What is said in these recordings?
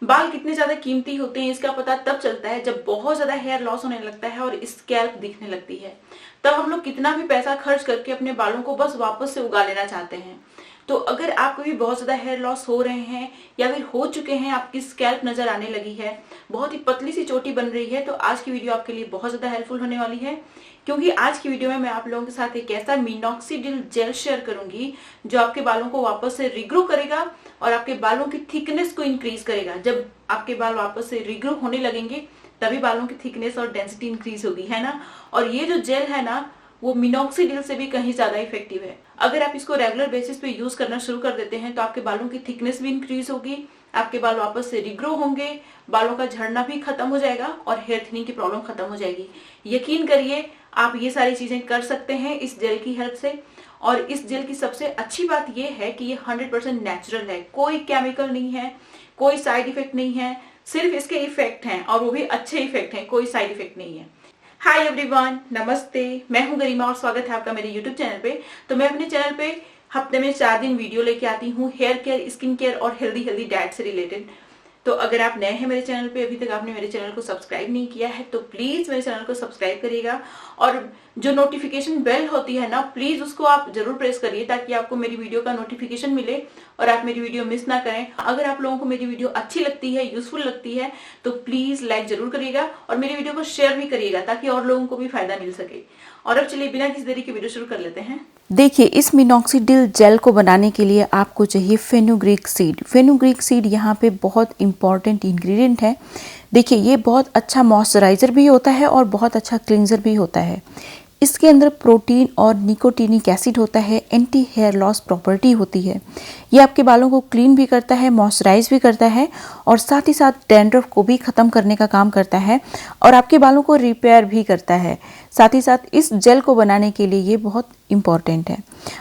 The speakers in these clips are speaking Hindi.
बाल कितने ज्यादा कीमती होते हैं इसका पता तब चलता है जब बहुत ज्यादा हेयर लॉस होने लगता है और स्कैल्प दिखने लगती है। तब हम लोग कितना भी पैसा खर्च करके अपने बालों को बस वापस से उगा लेना चाहते हैं। तो अगर आपको भी बहुत ज्यादा हेयर लॉस हो रहे हैं या फिर हो चुके हैं, आपकी स्कैल्प नजर आने लगी है, बहुत ही पतली सी चोटी बन रही है, तो आज की वीडियो आपके लिए बहुत ज्यादा हेल्पफुल होने वाली है। क्योंकि आज की वीडियो में मैं आप लोगों के साथ एक ऐसा मिनॉक्सिडिल जेल शेयर करूंगी जो आपके बालों को वापस से रिग्रो करेगा और आपके बालों की थिकनेस को इंक्रीज करेगा। जब आपके बाल वापस से रिग्रो होने लगेंगे तभी बालों की थिकनेस और डेंसिटी इंक्रीज होगी, है ना। और ये जो जेल है ना, वो मिनॉक्सिडिल से भी कहीं ज्यादा इफेक्टिव है। अगर आप इसको रेगुलर बेसिस पे यूज करना शुरू कर देते हैं तो आपके बालों की थिकनेस भी इंक्रीज होगी, आपके बाल वापस से रिग्रो होंगे, बालों का झड़ना भी खत्म हो जाएगा और हेयर थिनिंग की प्रॉब्लम खत्म हो जाएगी। यकीन करिए, आप ये सारी चीजें कर सकते हैं इस जेल की हेल्प से। और इस जेल की सबसे अच्छी बात ये है कि ये 100% नेचुरल है, कोई केमिकल नहीं है, कोई साइड इफेक्ट नहीं है, सिर्फ इसके इफेक्ट हैं और वो भी अच्छे इफेक्ट हैं, कोई साइड इफेक्ट नहीं है। हाय एवरीवन, नमस्ते, मैं हूं गरिमा और स्वागत है आपका मेरे यूट्यूब चैनल पे। तो मैं अपने चैनल पे हफ्ते में 4 दिन वीडियो लेके आती हूँ हेयर केयर, स्किन केयर और हेल्दी डाइट से रिलेटेड। तो अगर आप नए हैं मेरे चैनल पे, अभी तक आपने मेरे चैनल को सब्सक्राइब नहीं किया है तो प्लीज मेरे चैनल को सब्सक्राइब करिएगा और जो नोटिफिकेशन बेल होती है ना, प्लीज उसको आप जरूर प्रेस करिए ताकि आपको मेरी वीडियो का नोटिफिकेशन मिले और आप मेरी वीडियो मिस ना करें। अगर आप लोगों को मेरी वीडियो अच्छी लगती है, यूजफुल लगती है, तो प्लीज लाइक जरूर करिएगा और मेरी वीडियो को शेयर भी करिएगा ताकि और लोगों को भी फायदा मिल सके। और अब चलिए बिना किसी देरी के वीडियो शुरू कर लेते हैं। देखिए, इस मिनॉक्सिडिल जेल को बनाने के लिए आपको चाहिए फेनुग्रीक सीड। फेनुग्रीक सीड यहाँ पे बहुत इंपॉर्टेंट इंग्रेडिएंट है। देखिए, ये बहुत अच्छा मॉइस्चराइज़र भी होता है और बहुत अच्छा क्लींजर भी होता है। इसके अंदर प्रोटीन और निकोटिनिक एसिड होता है, एंटी हेयर लॉस प्रॉपर्टी होती है। ये आपके बालों को क्लीन भी करता है, मॉइस्चराइज भी करता है और साथ ही साथ डैंड्रफ को भी ख़त्म करने का काम करता है और आपके बालों को रिपेयर भी करता है। साथ ही साथ इस जेल को बनाने के लिए ये बहुत इम्पॉर्टेंट है।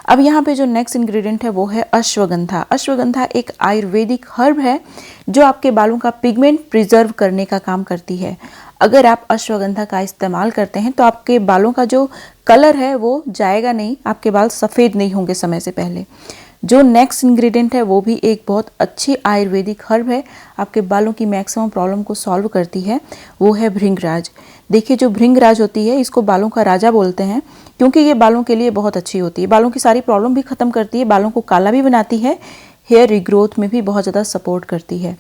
अब यहाँ पे जो नेक्स्ट इंग्रेडिएंट है वो है अश्वगंधा। अश्वगंधा एक आयुर्वेदिक हर्ब है जो आपके बालों का पिगमेंट प्रिजर्व करने का काम करती है। अगर आप अश्वगंधा का इस्तेमाल करते हैं तो आपके बालों का जो कलर है वो जाएगा नहीं, आपके बाल सफ़ेद नहीं होंगे समय से पहले। जो नेक्स्ट इंग्रेडिएंट है वो भी एक बहुत अच्छी आयुर्वेदिक हर्ब है, आपके बालों की मैक्सिमम प्रॉब्लम को सॉल्व करती है, वो है भृंगराज। देखिए, जो भृंगराज होती है इसको बालों का राजा बोलते हैं क्योंकि ये बालों के लिए बहुत अच्छी होती है, बालों की सारी प्रॉब्लम भी ख़त्म करती है, बालों को काला भी बनाती है, हेयर रिग्रोथ में भी बहुत ज़्यादा सपोर्ट करती है।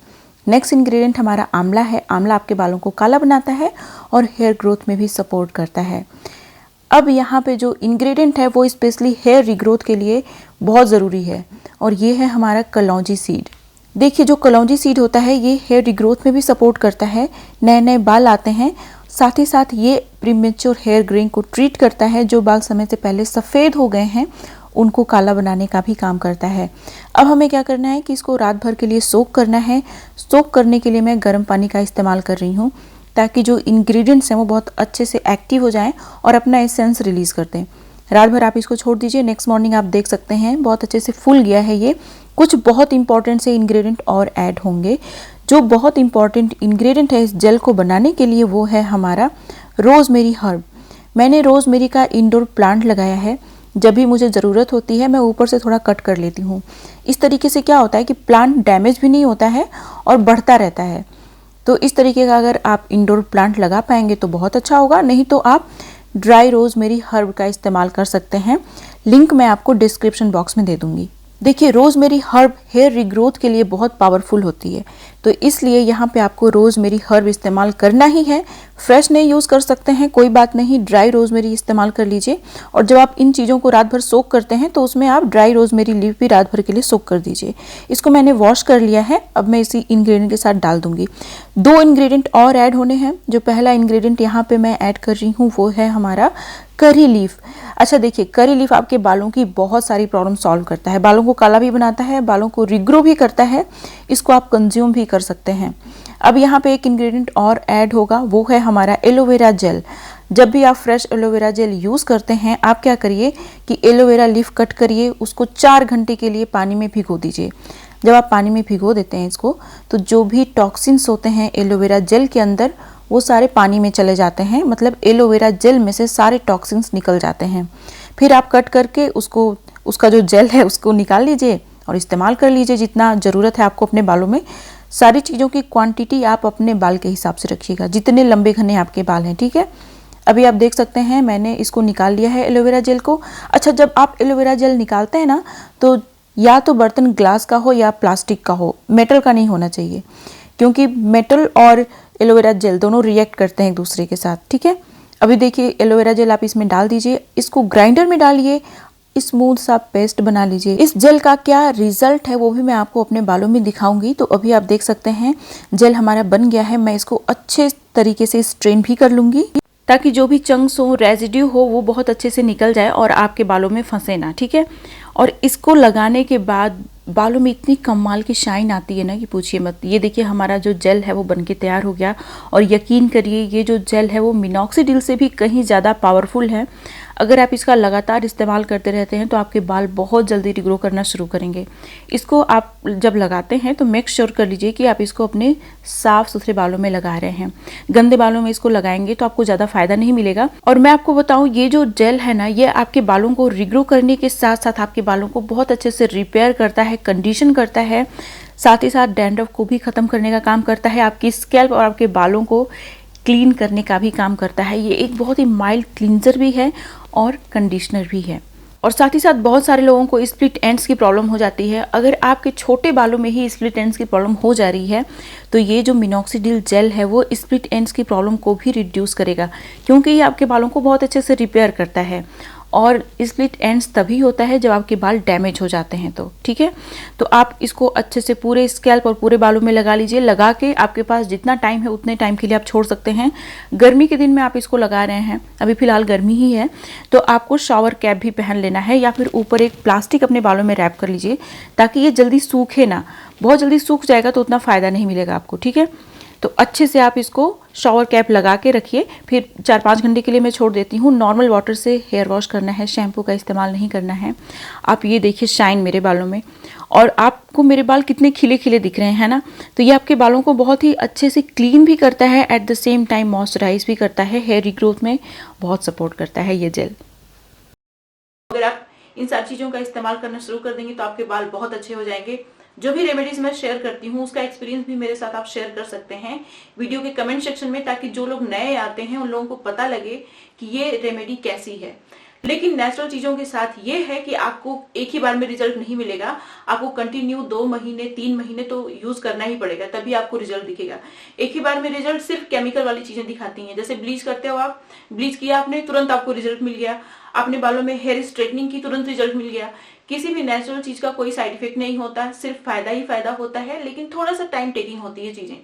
नेक्स्ट इंग्रेडिएंट हमारा आंवला है। आंवला आपके बालों को काला बनाता है और हेयर ग्रोथ में भी सपोर्ट करता है। अब यहाँ पे जो इंग्रेडिएंट है वो स्पेशली हेयर रिग्रोथ के लिए बहुत ज़रूरी है और ये है हमारा कलौंजी सीड। देखिए, जो कलौंजी सीड होता है ये हेयर रिग्रोथ में भी सपोर्ट करता है, नए नए बाल आते हैं, साथ ही साथ ये प्रीमेच्योर हेयर ग्रेइंग को ट्रीट करता है। जो बाल समय से पहले सफ़ेद हो गए हैं उनको काला बनाने का भी काम करता है। अब हमें क्या करना है कि इसको रात भर के लिए सोक करना है। सोक करने के लिए मैं गर्म पानी का इस्तेमाल कर रही हूँ ताकि जो इंग्रेडिएंट्स हैं वो बहुत अच्छे से एक्टिव हो जाएं और अपना एसेंस रिलीज़ कर दें। रात भर आप इसको छोड़ दीजिए, नेक्स्ट मॉर्निंग आप देख सकते हैं बहुत अच्छे से फूल गया है ये। कुछ बहुत इंपॉर्टेंट से इंग्रेडिएंट और ऐड होंगे। जो बहुत इंपॉर्टेंट इंग्रेडिएंट है इस जेल को बनाने के लिए वो है हमारा रोज़मेरी हर्ब। मैंने रोज़मेरी का इंडोर प्लांट लगाया है, जब भी मुझे ज़रूरत होती है मैं ऊपर से थोड़ा कट कर लेती हूँ। इस तरीके से क्या होता है कि प्लांट डैमेज भी नहीं होता है और बढ़ता रहता है। तो इस तरीके का अगर आप इंडोर प्लांट लगा पाएंगे तो बहुत अच्छा होगा, नहीं तो आप ड्राई रोज़मेरी हर्ब का इस्तेमाल कर सकते हैं। लिंक मैं आपको डिस्क्रिप्शन बॉक्स में दे दूँगी। देखिए, रोज़मेरी हर्ब हेयर रिग्रोथ के लिए बहुत पावरफुल होती है, तो इसलिए यहाँ पे आपको रोज़मेरी हर्ब इस्तेमाल करना ही है। फ्रेश नहीं यूज़ कर सकते हैं, कोई बात नहीं, ड्राई रोज़मेरी इस्तेमाल कर लीजिए। और जब आप इन चीज़ों को रात भर सोक करते हैं तो उसमें आप ड्राई रोज़मेरी लीफ भी रात भर के लिए सोक कर दीजिए। इसको मैंने वॉश कर लिया है, अब मैं इसी इंग्रेडिएंट के साथ डाल दूँगी। 2 इंग्रेडिएंट और ऐड होने हैं। जो पहला इंग्रेडिएंट यहाँ पे मैं ऐड कर रही हूँ वो है हमारा करी लीफ। अच्छा, देखिए, करी लीफ आपके बालों की बहुत सारी प्रॉब्लम सॉल्व करता है, बालों को काला भी बनाता है, बालों को रिग्रो भी करता है। इसको आप कंज्यूम भी कर सकते हैं। अब यहाँ पे एक इंग्रेडिएंट और ऐड होगा, वो है हमारा एलोवेरा जेल। जब भी आप फ्रेश एलोवेरा जेल यूज़ करते हैं आप क्या करिए कि एलोवेरा लीफ कट करिए, उसको 4 घंटे के लिए पानी में भिगो दीजिए। जब आप पानी में भिगो देते हैं इसको तो जो भी टॉक्सिन्स होते हैं एलोवेरा जेल के अंदर वो सारे पानी में चले जाते हैं, मतलब एलोवेरा जेल में से सारे टॉक्सिन्स निकल जाते हैं। फिर आप कट करके उसका जो जेल है उसको निकाल लीजिए और इस्तेमाल कर लीजिए जितना ज़रूरत है आपको अपने बालों में। सारी चीज़ों की क्वांटिटी आप अपने बाल के हिसाब से रखिएगा, जितने लंबे घने आपके बाल हैं, ठीक है। अभी आप देख सकते हैं मैंने इसको निकाल लिया है एलोवेरा जेल को। अच्छा, जब आप एलोवेरा जेल निकालते हैं ना, तो या तो बर्तन ग्लास का हो या प्लास्टिक का हो, मेटल का नहीं होना चाहिए, क्योंकि मेटल और एलोवेरा जेल दोनों रिएक्ट करते हैं एक दूसरे के साथ, ठीक है। अभी देखिए एलोवेरा जेल आप इसमें डाल दीजिए, इसको ग्राइंडर में डालिए, स्मूथ सा पेस्ट बना लीजिए। इस जेल का क्या रिजल्ट है वो भी मैं आपको अपने बालों में दिखाऊंगी। तो अभी आप देख सकते हैं जेल हमारा बन गया है। मैं इसको अच्छे तरीके से स्ट्रेन भी कर लूंगी, ताकि जो भी चंक्स हो, रेजिड्यू हो, वो बहुत अच्छे से निकल जाए और आपके बालों में फंसे ना, ठीक है। और इसको लगाने के बाद बालों में इतनी कमाल की शाइन आती है ना कि पूछिए मत। ये देखिए हमारा जो जेल है वो बनके तैयार हो गया, और यकीन करिए ये जो जेल है वो मिनॉक्सिडिल से भी कहीं ज़्यादा पावरफुल है। अगर आप इसका लगातार इस्तेमाल करते रहते हैं तो आपके बाल बहुत जल्दी रिग्रो करना शुरू करेंगे। इसको आप जब लगाते हैं तो मेक श्योर कर लीजिए कि आप इसको अपने साफ सुथरे बालों में लगा रहे हैं। गंदे बालों में इसको लगाएंगे तो आपको ज़्यादा फायदा नहीं मिलेगा। और मैं आपको बताऊं, ये जो जेल है ना, ये आपके बालों को रिग्रो करने के साथ साथ आपके बालों को बहुत अच्छे से रिपेयर करता है, कंडीशन करता है, साथ ही साथ डैंड्रफ को भी खत्म करने का काम करता है, आपकी स्कैल्प और आपके बालों को क्लीन करने का भी काम करता है। ये एक बहुत ही माइल्ड क्लींजर भी है और कंडीशनर भी है। और साथ ही साथ बहुत सारे लोगों को स्प्लिट एंड्स की प्रॉब्लम हो जाती है। अगर आपके छोटे बालों में ही स्प्लिट एंड्स की प्रॉब्लम हो जा रही है तो ये जो मिनॉक्सिडिल जेल है वो स्प्लिट एंड्स की प्रॉब्लम को भी रिड्यूस करेगा, क्योंकि ये आपके बालों को बहुत अच्छे से रिपेयर करता है। और स्प्लिट एंड्स तभी होता है जब आपके बाल डैमेज हो जाते हैं, तो ठीक है। तो आप इसको अच्छे से पूरे स्कैल्प और पूरे बालों में लगा लीजिए। लगा के आपके पास जितना टाइम है उतने टाइम के लिए आप छोड़ सकते हैं। गर्मी के दिन में आप इसको लगा रहे हैं, अभी फिलहाल गर्मी ही है, तो आपको शावर कैप भी पहन लेना है, या फिर ऊपर एक प्लास्टिक अपने बालों में रैप कर लीजिए, ताकि ये जल्दी सूखे ना। बहुत जल्दी सूख जाएगा तो उतना फ़ायदा नहीं मिलेगा आपको, ठीक है। तो अच्छे से आप इसको शावर कैप लगा के रखिए। फिर 4-5 घंटे के लिए मैं छोड़ देती हूँ। नॉर्मल वाटर से हेयर वॉश करना है, शैम्पू का इस्तेमाल नहीं करना है। आप ये देखिए शाइन मेरे बालों में, और आपको मेरे बाल कितने खिले खिले दिख रहे हैं ना। तो ये आपके बालों को बहुत ही अच्छे से क्लीन भी करता है, at the same time moisturise भी करता है, हेयर रिग्रोथ में बहुत सपोर्ट करता है ये जेल। अगर आप इन सारी चीजों का इस्तेमाल करना शुरू कर देंगे तो आपके बाल बहुत अच्छे हो जाएंगे। जो भी रेमेडीज मैं शेयर करती हूँ उसका एक्सपीरियंस भी मेरे साथ आप शेयर कर सकते हैं वीडियो के कमेंट सेक्शन में, ताकि जो लोग नए आते हैं उन लोगों को पता लगे कि ये रेमेडी कैसी है। लेकिन नेचुरल चीजों के साथ ये है कि आपको एक ही बार में रिजल्ट नहीं मिलेगा, आपको कंटिन्यू 2 महीने 3 महीने तो यूज करना ही पड़ेगा, तभी आपको रिजल्ट दिखेगा। एक ही बार में रिजल्ट सिर्फ केमिकल वाली चीजें दिखाती हैं। जैसे ब्लीच करते हो आप, ब्लीच किया आपने, तुरंत आपको रिजल्ट मिल गया। आपने बालों में हेयर स्ट्रेटनिंग की, तुरंत रिजल्ट मिल गया। किसी भी नेचुरल चीज का कोई साइड इफेक्ट नहीं होता, सिर्फ फायदा ही फायदा होता है, लेकिन थोड़ा सा टाइम टेकिंग होती है चीजें।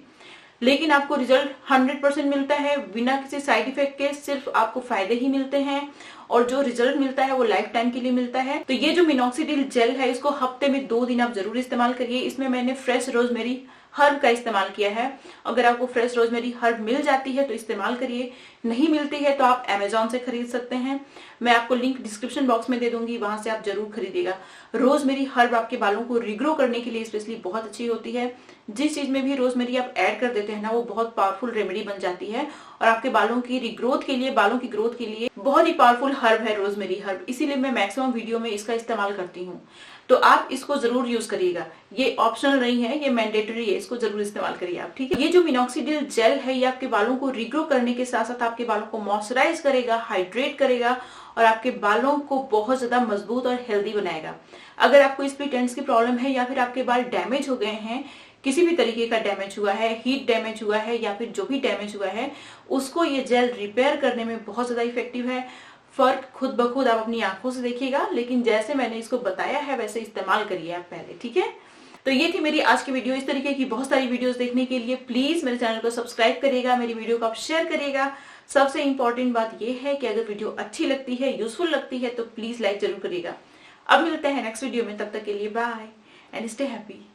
लेकिन आपको रिजल्ट 100% मिलता है बिना किसी साइड इफेक्ट के, सिर्फ आपको फायदे ही मिलते हैं, और जो रिजल्ट मिलता है वो लाइफ टाइम के लिए मिलता है। तो ये जो मिनॉक्सिडिल जेल है, इसको हफ्ते में 2 दिन आप जरूर इस्तेमाल करिए। इसमें मैंने फ्रेश रोजमेरी हर्ब का इस्तेमाल किया है। अगर आपको फ्रेश रोजमेरी हर्ब मिल जाती है तो इस्तेमाल करिए, नहीं मिलती है तो आप अमेजोन से खरीद सकते हैं। मैं आपको लिंक डिस्क्रिप्शन बॉक्स में दे दूंगी, वहां से आप जरूर खरीदिएगा। रोजमेरी हर्ब आपके बालों को रिग्रो करने के लिए स्पेशली बहुत अच्छी होती है। जिस चीज में भी रोजमेरी आप ऐड कर देते हैं ना, वो बहुत पावरफुल रेमेडी बन जाती है, और आपके बालों की रिग्रोथ के लिए, बालों की ग्रोथ के लिए बहुत ही पावरफुल हर्ब है रोजमेरी हर्ब। इसीलिए मैं मैक्सिमम वीडियो में इसका इस्तेमाल करती हूँ। तो आप इसको जरूर यूज करिएगा, ये ऑप्शनल नहीं है, ये मैंडेटरी है, इसको जरूर इस्तेमाल करिए आप, ठीक है। ये जो मिनॉक्सिडिल जेल है ये आपके बालों को रिग्रो करने के साथ साथ आपके बालों को मॉइस्चराइज करेगा, हाइड्रेट करेगा, और आपके बालों को बहुत ज्यादा मजबूत और हेल्दी बनाएगा। अगर आपको स्प्लिट एंड्स की प्रॉब्लम है, या फिर आपके बाल डैमेज हो गए हैं, किसी भी तरीके का डैमेज हुआ है, हीट डैमेज हुआ है, या फिर जो भी डैमेज हुआ है, उसको ये जेल रिपेयर करने में बहुत ज्यादा इफेक्टिव है। फर्क खुद ब खुद आप अपनी आंखों से देखिएगा, लेकिन जैसे मैंने इसको बताया है वैसे इस्तेमाल करिए आप पहले, ठीक है। तो ये थी मेरी आज की वीडियो। इस तरीके की बहुत सारी वीडियोस देखने के लिए प्लीज मेरे चैनल को सब्सक्राइब करिएगा, मेरी वीडियो को आप शेयर करिएगा। सबसे इंपॉर्टेंट बात ये है कि अगर वीडियो अच्छी लगती है, यूजफुल लगती है, तो प्लीज लाइक जरूर करिएगा। अब मिलते हैं नेक्स्ट वीडियो में, तब तक के लिए बाय एंड स्टे हैप्पी।